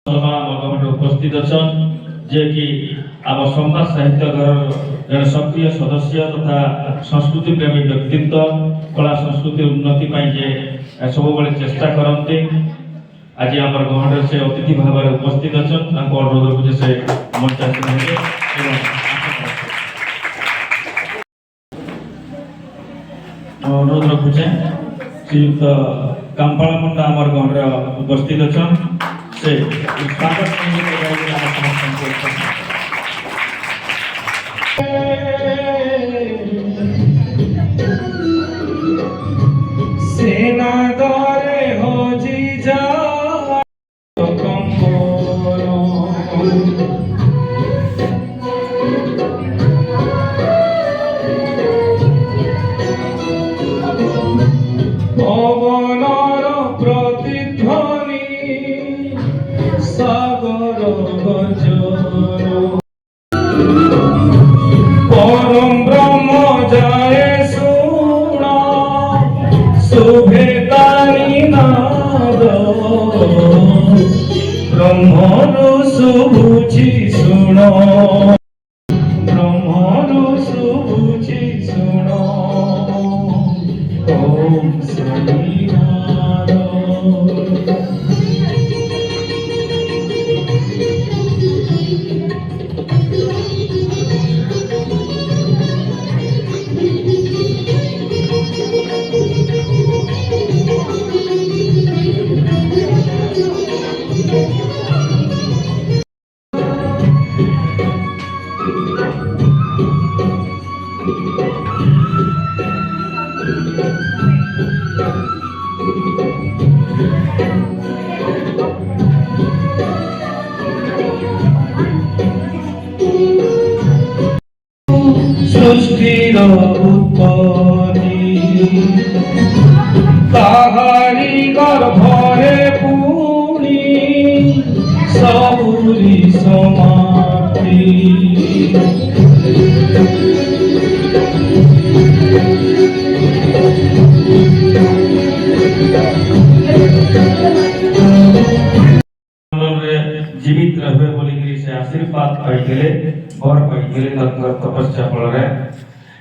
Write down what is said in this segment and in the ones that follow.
उपस्थित अच्छा जे कि आम समाज साहित्य घर जन सक्रिय सदस्य तथा संस्कृति प्रेमी व्यक्तित्व कला संस्कृति उन्नति जे सब बड़े चेष्टा करते आज आम गहन से अतिथि भाव में उपस्थित अच्छा अनुरोध रखुचे से मंच अनुरोध रखुचे श्रीयुक्त कामपाल मुंडा आम गहन उपस्थित अच्छा से स्वागत सेना दरे हो जी जा पवनर प्रतिध्वनि सागर गर्जन परम ब्रह्म जाए सुना शुभेतानि नाद ब्रह्मनु शुभुचि सुन ब्रह्मनु शुभुचि सुन ओम श्री नारायण सृष्टिर उत्पत्ति ताहारी गर्भरे पुणी सबुरी समाप्ति जीवित रहे बोली से आशीर्वाद पाइले वर पाइले तपस्या फल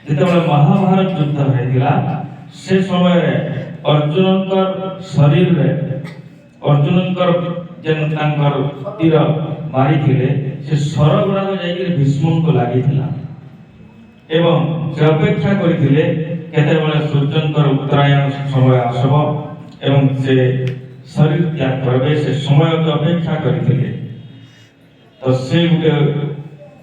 जिते महाभारत युद्ध होता से समय अर्जुन शरीर रे अर्जुन तीर मारी से स्वर गुड़ाक जाकर भीष्म को लगी एवं से अपेक्षा करते केते सूर्यंकर उत्तरायण समय आसब एवं से शरीर त्याग करबे से समय को अपेक्षा करते तो से गोटे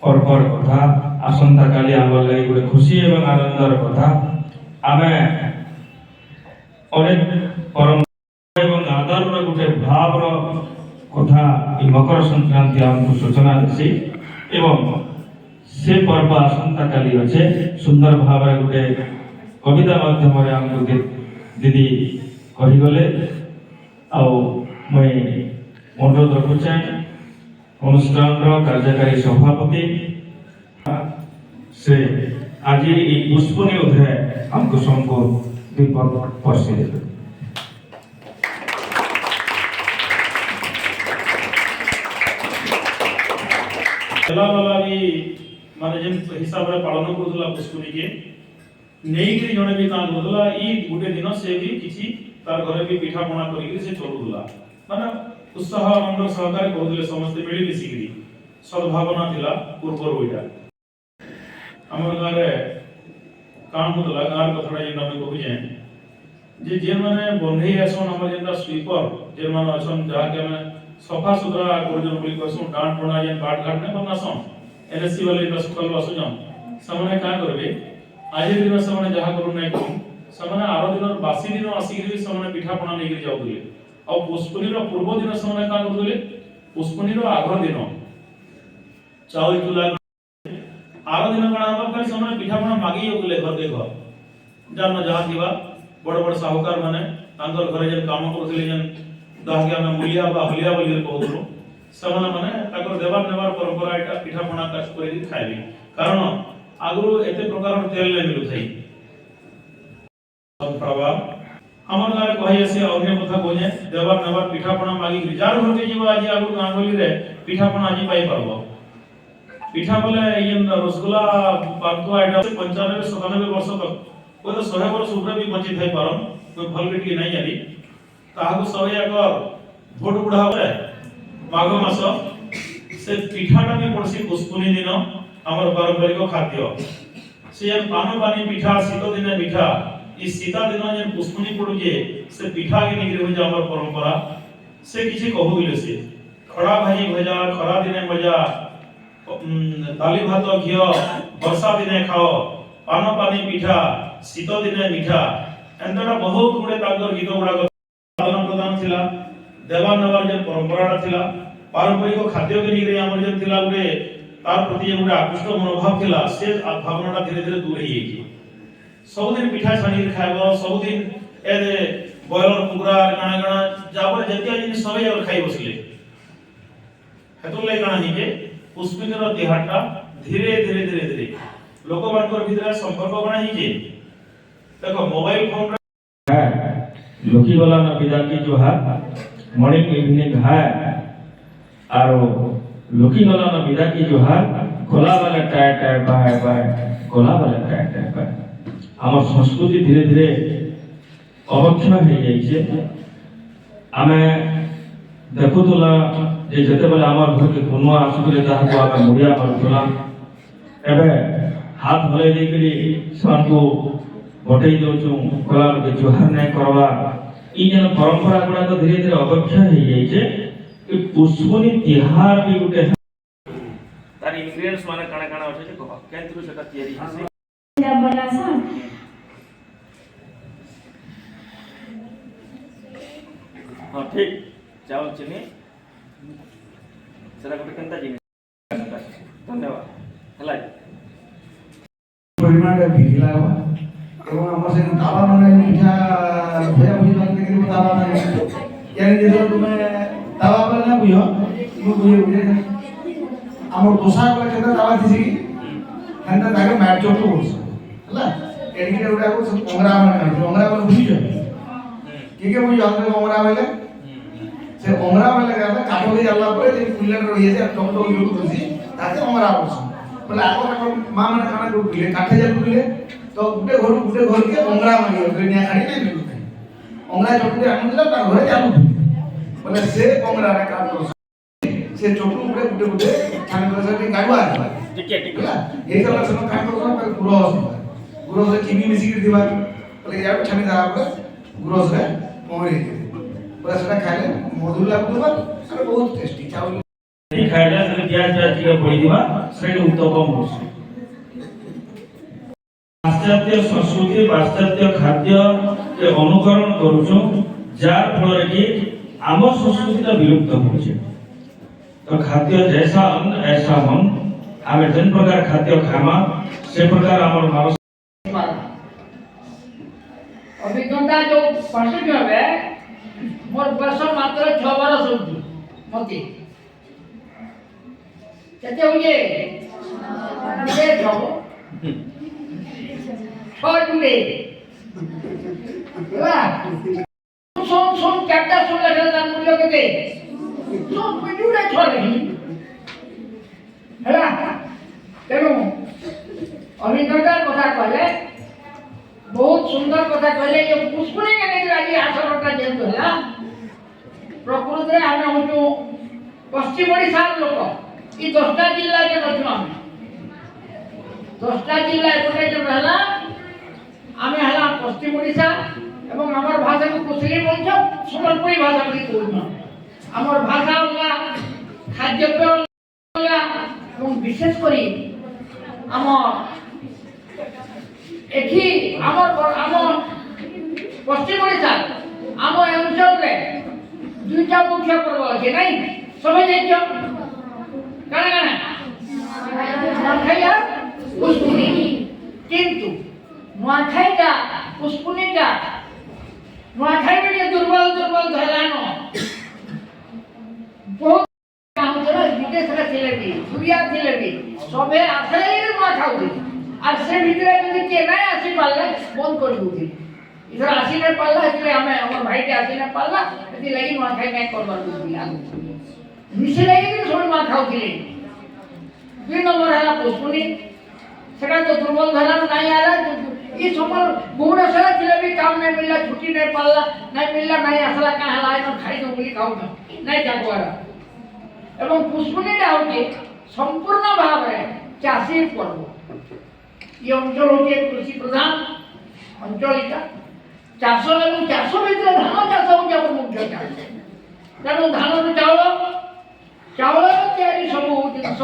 पर्वर कथा आसंता काली आम लगे गोटे खुशी एवं आनंदर कथा आम अनेक परम एवं आदर गोटे भाव कथा मकर संक्रांति आमको सूचना देसी एवं से पर्व आसंता काली अच्छे सुंदर भाव गोटे कविता माध्यम आमको दीदी कहीगले अनुरोध रखुचे अनुष्ठान कार्यकारी सभापति से आज पुष्पनी उदय हमको सबको दीपक पर्सी माने जेन हिसाब रे पालन करथला पुष्पनी के नेई के जने भी काम करथला ई गुटे दिन से भी किछि तार घरे भी पिठा पଣା करी से चलुला माने उत्साह आनंद सहकारी करथले समस्त मिली मिसी गिरी सद्भावना थिला पूर्वर होइटा हमर गारे काम होतला गार कथरा जे नमे कहू जे जे माने बंधे आसन हमर जेंदा स्वीपर जे माने आसन जहा के माने सफा सुथरा करजन बोली कहसु डांट बना जे काट काट ने बनासन एनएससी वाले का सुकल वासु जम समने का करबे आज दिन समने जहा करू नै कम समने आरो दिन बासी दिन आसी समने पिठा पଣା नै गिर जाउले और पुष्पनी रो पूर्व दिन समने का करदले पुष्पनी रो आगर दिन चाउल तुला आरो दिन कणा हम पर समने पिठा पଣା मागी जाउले घर के घर जान जहा दिवा बड़ बड़ साहूकार माने तांकर घरे जे काम करथले जे दाहगे हम मूलिया बा हलिया बोली कहउलो समने माने ताकर देवार नेवार परंपरा एटा पिठा पଣା का करी खाइबे कारण आगु एते प्रकार तेल नै मिलु थाई प्रभाव আমার গাঁরে কহি আছে অন্য কথা কইনে দেবার নেবার পিঠাপଣା মাগি যার ঘরকে যাব আজি আগু গাঙ্গলি রে পিঠাপଣା আজি পাই পারবো পিঠা বলে ইন রসগোল্লা পান্তুয়া এটা 95 97 বর্ষ তক ওই তো 100 বর্ষ উপরে भी বঞ্চিত থাই পারন তো ভাল বেটি নাই জানি তাহাকু সবাই আগর ভোট বুড়া হবে মাঘ মাস সে পিঠাটা আমি পড়ছি পুষ্পুনি দিন আমার পারম্পরিক খাদ্য সে পান পানি পিঠা শীত দিনে পিঠা এই শীতা দিন যে পুষ্পুনি পড়ুছে সে পিঠা কে নিগরি হয়ে আমার পরম্পরা সে কিছু কহু গিলে সে খড়া ভাজি ভজা খরা দিনে মজা দালি ভাত ঘিও বর্ষা দিনে খাও পান পানি পিঠা শীত দিনে মিঠা এন্দটা বহুত গুড়ে তাঙ্কর গীত গুড়াক আদান প্রদান ଥିଲା দেবার নেবার যে পরম্পরাটা ଥିଲା পারম্পরিক খাদ্যকে নিয়ে আমার যে ଥିଲା গুড়ে তার প্রতি যে গুড়ে আকৃষ্ট মনোভাব ଥିଲା সে ভাবনাটা ধীরে ধীরে দূর হয়ে গেছে ସବୁଦିନ ପିଠା ଛାଣିକି ଖାଇବ ସବୁଦିନ ଏ ବୟଲର କୁକୁରା କାଣା କାଣା ଯାବରେ ଯେତିକି ଜିନିଷ ସବେ ଯାକ ଖାଇ ବସିଲେ ହେତୁର ଲାଗି କାଣା ହେଇଛେ ପୁଷ୍ପିନର ତିହାରଟା ଧୀରେ ଧୀରେ ଧୀରେ ଧୀରେ ଲୋକମାନଙ୍କର ଭିତରେ ସମ୍ପର୍କ କାଣା ହେଇଛେ ଦେଖ ମୋବାଇଲ ଫୋନ है लोकी वाला ना विदा की जो है मॉर्निंग इवनिंग है और लोकी वाला ना विदा की जो है खोला वाला टायर टायर बाय बाय खोला वाला टायर टायर बाय আমার সংস্কৃতি ধীরে ধীরে অবক্ষয় হয়ে যাইছে আমি দেখুলা যে যেতেবেলে আমার ঘরকে কোনো আসুলে তাহাকে আমি মুড়িয়া মারুলা এবে হাত হলাই ଦେଇକରି ସେମାନଙ୍କୁ ବଟେଇ ଦଉଛୁ କଲା ବେଳକେ ଜୁହାର ନାଇଁ କରବା ଇ ଯେନ ପରମ୍ପରା ଗୁଡାକ ଧୀରେ ଧୀରେ ଅବକ୍ଷୟ ହେଇଯାଇଛେ ଏ ପୁଷ୍ପନି ତିହାର ବି ଗୋଟେ ତାର ଇନଗ୍ରେଡିଏଣ୍ଟସ ମାନେ କାଣା କାଣା ଅଛି ଯେ କହ କେନ୍ତିରୁ ସେଟା ତିଆରି ହେଇଛି हाँ ठीक चावल चीनी सेटा गोटे केनता जिनिस धन्यवाद हला परिमाण भिड़ी लागवा এবং আমার সে তাবা মানে মিঠা ভয়া ভুজি লাগতে গেলে তাবা মানে यानी যেটা তুমি তাবা বলে না বুঝো তুমি বুঝে বুঝে আমার দোসা বলে কেন তাবা দিছি হেনটা তাকে ম্যাচ চটু বলছ হলা এডিকে ওটা কো ওংরা মানে বুঝিছো কে বুঝিছো আমরা ওংরা বলে সে ওংরা বলে গেলে কাটো দিয়ে আল্লাহ পরে যে কুইলার রইছে টক টক ইউজ করছি তাকে ওংরা বলছ বলে আগর মা মানে খানা করলে কাঠে যা করলে তো গুটে ঘরকে ওংরা মারি দুনিয়া খাড়ি নাই মিলতে ওংরা চটুতে আনু দিলা তার ঘরে চালু বলে সে ওংরা রে কাট করছ সে চটু গুটে গুটে খানা করে সে গাড়ুয়া ठीक है এই গলা সব কাট করছ গুরস গুরস চিনি মিশি করে দিবা বলে ইয়ার ছানি দাও বলে গুরস রে মোরে বলে সেটা খাইলে মধুর লাগুবা আর বহুত টেস্টি চাউল ଖାଇଲେ ସେଟା ପିଆଜ ପିଆଜ ଟିକେ ପଡି দিবা ସେଟା ଉତ୍ତମ ହଉଛି ପାଶ୍ଚାତ୍ୟ ସଂସ୍କୃତି ପାଶ୍ଚାତ୍ୟ ଖାଦ୍ୟ କେ ଅନୁକରଣ କରୁଛୁ ଯାର ଫଳରେ କି ଆମ ସଂସ୍କୃତିଟା ବିଲୁପ୍ତ ହଉଛି ତ ଖାଦ୍ୟ जैसा अन्न ऐसा मन ଆମେ ଯେନ୍ ପ୍ରକାର ଖାଦ୍ୟ ଖାଇମା ସେ ପ୍ରକାର ଆମର ମାନସ ଅଭିଜ୍ଞତା ଯୋଉ ପଶୁଟି হবে মোর বয়স মাত্র 6 বছর হচ্ছে মতে কেতে হইছে কে যাব ছটুলে হলা সোম চারটা সোম লাগা তার মূল্য কেতে সোম পিটুরে ছড়ে হলা তেমন অভিজ্ঞতার কথা কলে बहुत सुंदर कथा कहले ये पुष्पनी के नहीं आज आसरटा जेतु है प्रकृति रे हम होचु पश्चिम ओडिशा लोक ई 10टा जिल्ला के नथु हम 10टा जिल्ला एपटे जे रहला आमे हला पश्चिम ओडिशा एवं हमर भाषा को कुशली बोलछ सम्बलपुरी भाषा को कहू हमर भाषा होला खाद्यपेय होला एवं विशेष करी हमर एठी हमर पश्चिम ओडिशा आम अंचल रे दुईटा मुख्य पर्व अछि नै समय जाइयो काना काना नखाइया पुष्पुनी किंतु नखाइया पुष्पुनीटा नखाइ रे दुर्बल दुर्बल धरानो बहुत काउंटर विदेश रे थिले दुनिया थिले सबे आथले न खाउथि আর সে ভিতরে যদি কে নাই আসি পারলে বন্ধ করে দিই इधर आसी ने पाला इसलिए हमें हमर भाई के आसी ने पाला एति लगी नुआ खाई नहीं करबार दिला मिसे लगी कि सोन नुआ खाउथिले 2 नंबर है पुष्पुनी सेटा तो दुर्बल धरा नहीं आ रहा ये समर भुवनेश्वर जिले भी काम नहीं मिलला छुट्टी नहीं पाला नहीं मिलला नहीं असला का हला है खाई दो बोली खाऊ नहीं जागवारा एवं पुष्पुनी डाउटे संपूर्ण भाव रे चाषी पर्व ये अंचल होके कृषि प्रधान अंचल इटा चाष एवं चाष भीतर धान चाष होके मुख्य चाष तेणु धान रू चाउल तैयारी सब जिनस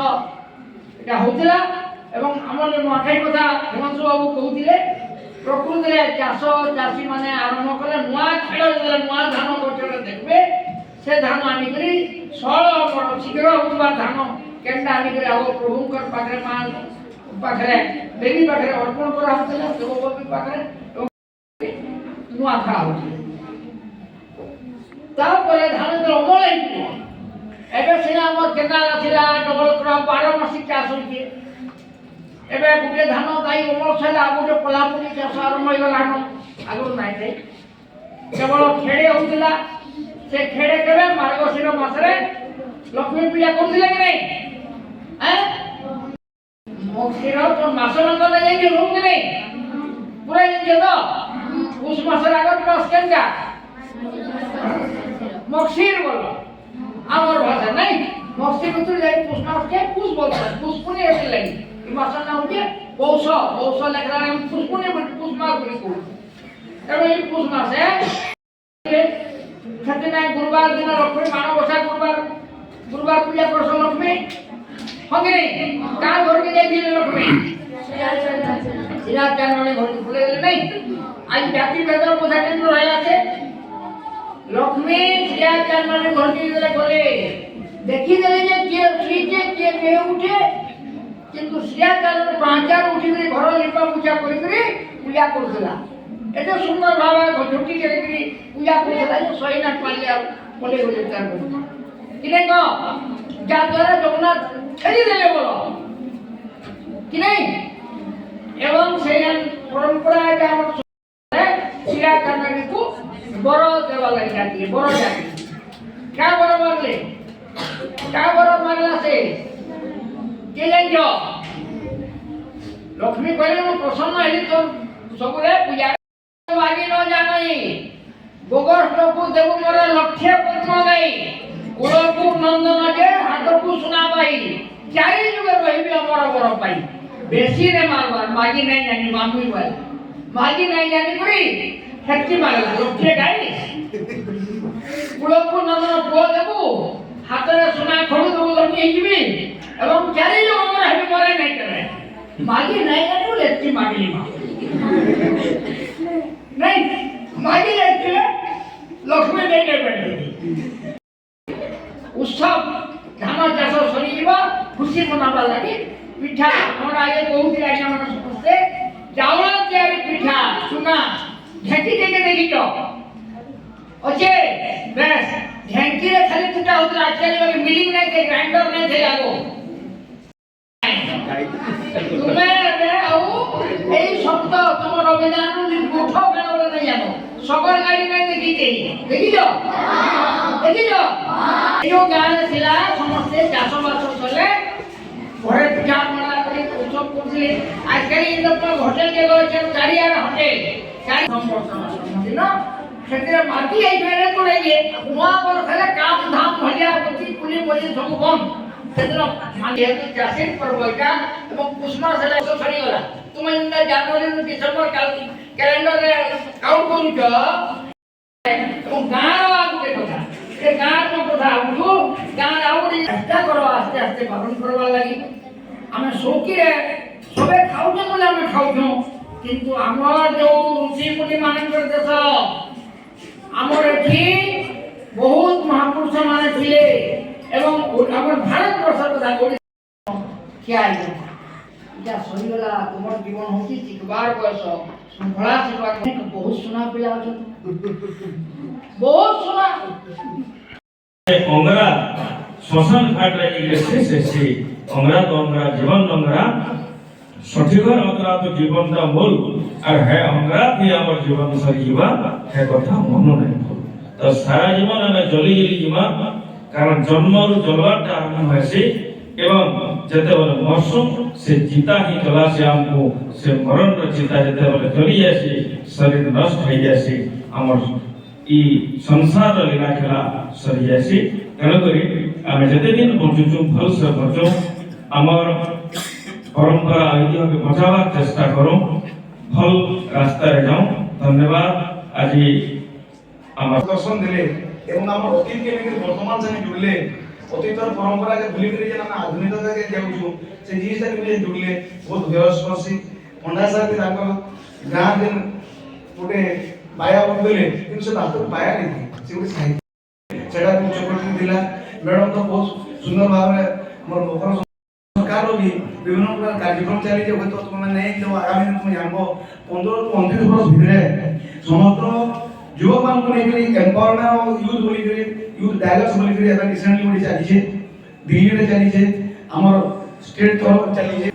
এটা হউতিলা এবং আমার নখাই কথা হেমন্ত বাবু কହୁଥିଲେ প্রকৃতিরে চাষ চাষী মানে আরম্ভ করে নয়া খেল যেলে নয়া ধান গছরে দেখবে সে ধান আনি করি সল শীঘ্র হউবা ধান কেন্ডা আনি করি আগ প্রভুঙ্কর পাখরে মা পাখরে দেবী পাখরে অর্পণ করা হউতিলা দেবী পাখরে নয়া খা হউতিলা তারপরে ধানের অমল হইছিল एबे सिना हमर केनाल आथिला डबल क्रॉप 12 मासी चाष होइके एबे गुटे धान दाई अमल छला गुटे पलापुनी चाष आरंभ होई गलानो आगु नाइ थे केवल खेड़े होतिला से खेड़े केबे मार्गशीर मासरे लक्ष्मी पूजा करथिले कि नै हैं मोक्षीर तो मासनंद नै जाई के रूम नै पूरा जे तो उस मासर आगत मास केनका मोक्षीर बोलो আমার ভাষা নাই মস্তি ভিতর যাই পুষ মাসকে পুষ বলতে পুষ্পুনি এসে লাগি এই মাসের নাম হচ্ছে পৌষ পৌষ লেখা আমি পুষ্পুনি পুষ মাস বলি কই এবং এই পুষ মাসে সেদিন গুরুবার দিন লক্ষ্মী মানবসা গুরুবার পূজা করছ লক্ষ্মী হবে নাই কার ঘরকে যাইছিলে লক্ষ্মী সিরাজ চাননে ঘরকে ভুলে গেলে নাই আজ জাতি বেদর পূজা কেন্দ্র হয়ে আছে लक्ष्मी श्रिया चंद्र घर के गले देखी देले जे के श्रीजे के उठे किंतु श्रिया चंद्र पांचार उठी करे घर लिपा पूजा करी करे पूजा करथला एते सुंदर भाव झुटी के करी पूजा करथला जे सोईनाथ पालिया बोले बोले तार किने को जा द्वारा जगन्नाथ छेड़ी देले बोलो कि नहीं एवं सेयन परंपरा के हम श्रिया चंद्र को बरो देवा लगी जाती है बरो जाती क्या बरो मांगले क्या बरो मांगला से के लेंजो लक्ष्मी कहले मो प्रसन्न हेली तो सबरे पूजा आगे न जानई गोगष्ट को देव मोर लक्ष्य पद्म गई कुल को नंदन जे हाथ को सुनाबाई चारि जुग रहिबे हमर बरो पाई बेसी रे मारबार मागी नहीं जानी मामुई बोल मागी नहीं जानी करी हेक्टी मारला लक्ष्य गाई कुलको नंदन पुआ देबु हातरे सोना खडु देबु लक्ष्मी हिबी एवं चारि जो हमर हेबी मरे नहीं करे मागी नहीं जानु लेती मागी मा नहीं मागी लेती लक्ष्मी नहीं के बैठे उत्सव धान चाष सरीबा खुशी मनाबा लागि पिठा हमरा आगे बहुत आज्ञा मन समझते चावल तैयारी पिठा चुना ढेंकी देके देखी जो अच्छे बस ढेंकी रे खाली टूटा होता आजकल वाली मिलिंग नहीं थे ग्राइंडर नहीं थे आगो तुम्हें रे आओ এই শব্দ তোমার অভিধান মুঠো কেন বলে নাই জানো সবার গাড়ি নাই দেখি যাও এই গান ছিল সমস্ত চাষবাস চলে ঘরে পিঠা পনা করে উৎসব করছিলে আজকাল এই হোটেল কে গেছে চারিয়ার হোটেল चारि संपर्क ना क्षेत्र माटी आई मेरे को लेके वहां पर खाली काम धाम भलिया पति पुली बोली सब कम क्षेत्र माटी है चाषी परबैका এবং কুসমা সেলা তো ছড়ি গলা তুমি ইন্দা জানুয়ারি ରୁ ডিসেম্বর ক্যালেন্ডর রে কাউন্ট করুছ এবং গাঁর আগুতে কথা এ গাঁর কথা উঠু গাঁর আউরি চেষ্টা করো আস্তে আস্তে পালন করবার লাগি আমি শৌকিরে সবে খাউছ বলে আমি খাউছ কিন্তু আমার যে ঋষি মুনি মানकर দেশ আমার এটি বহুত মহাপুরুষ মানে ছিলে এবং আমার ভারতবর্ষের কথা বলি খেয়াল যা সরিগলা তোমার জীবন হচ্ছে শিখবার বয়স শৃঙ্খলা শিখবার বহুত শোনা পিলা অছেন বহুত শোনা ओंगरा श्मशान घाट रे एक शेष से ओंगरा तो ओंगरा जीवन ओंगरा সঠিকর অন্তরাত জীবনটা মূল আর হ্যাঁ অঙ্গরাত দিয়ে আমার জীবন সরিযা হ্যাঁ কথা মনে নাই তো সারা জীবন আমি জলি যা কারণ জন্মরু জলবারটা আরম্ভ হয়েছে এবং যেতেবেলে মরসুম সে চিতা হি জলা সে আমকু সে মরণর চিতা যেতেবেলে জলি আসে শরীর নষ্ট হয়ে যাচ্ছে আমার ই সংসার লীলা খেলা সরি যাচ্ছে তেণুকরি আমি যেতেদিন বঞ্চুছু ভলসে বঞ্চু আমার পরম্পরা ঐতিহ্যকে বচাবার চেষ্টা করুন ভল রাস্তায় যাও ধন্যবাদ আজি আমার দর্শন দেলে এবং আমার অতীতকে নিয়ে বর্তমান সাথে জুড়লে অতীতর পরম্পরাকে ভুলি করে যে আমি আধুনিকতাকে যাচ্ছু ସେ ଜିନିଷଟାକୁ ବି ଜୁଡ଼ିଲେ ବହୁତ ହୃଦୟସ୍ପର୍ଶୀ ପଣ୍ଡା ସାର୍ ବି ତାଙ୍କର ଗାଁ ଦିନ ଗୋଟେ ବାୟା ବଦଳିଲେ କିନ୍ତୁ ସେ ବାସ୍ତବ ବାୟା ନେଇଥିଲେ ସେ ଗୋଟେ ସାହିତ୍ୟ ସେଟା ଉଚ୍ଚକୋଟୀ ଥିଲା ମ୍ୟାଡ଼ାମ ତ ବହୁତ ସୁନ୍ଦର ଭାବରେ ମୋର ମକର ସରକାର ବି ବିଭିନ୍ନ ପ୍ରକାର କାର୍ଯ୍ୟକ୍ରମ ଚାଲିଛି ହୁଏତ ତୁମେ ନେଇ ଯେଉଁ ଆଗାମୀ ଦିନ ତୁମେ ଜାଣିବ 15 ରୁ 29 ବର୍ଷ ଭିତରେ ସମଗ୍ର ଯୁବକମାନଙ୍କୁ ନେଇକରି ଏମ୍ପାୱରମେଣ୍ଟ ଆଉ ୟୁଥ୍ ବୋଲିକରି ୟୁଥ୍ ଡାୟଲଗ୍ସ ବୋଲିକରି ଏବେ ରିସେଣ୍ଟଲି ଗୋଟେ ଚାଲିଛେ ଦିଲ୍ଲୀରେ ଚାଲିଛେ ଆମର स्टेट तौर पर चली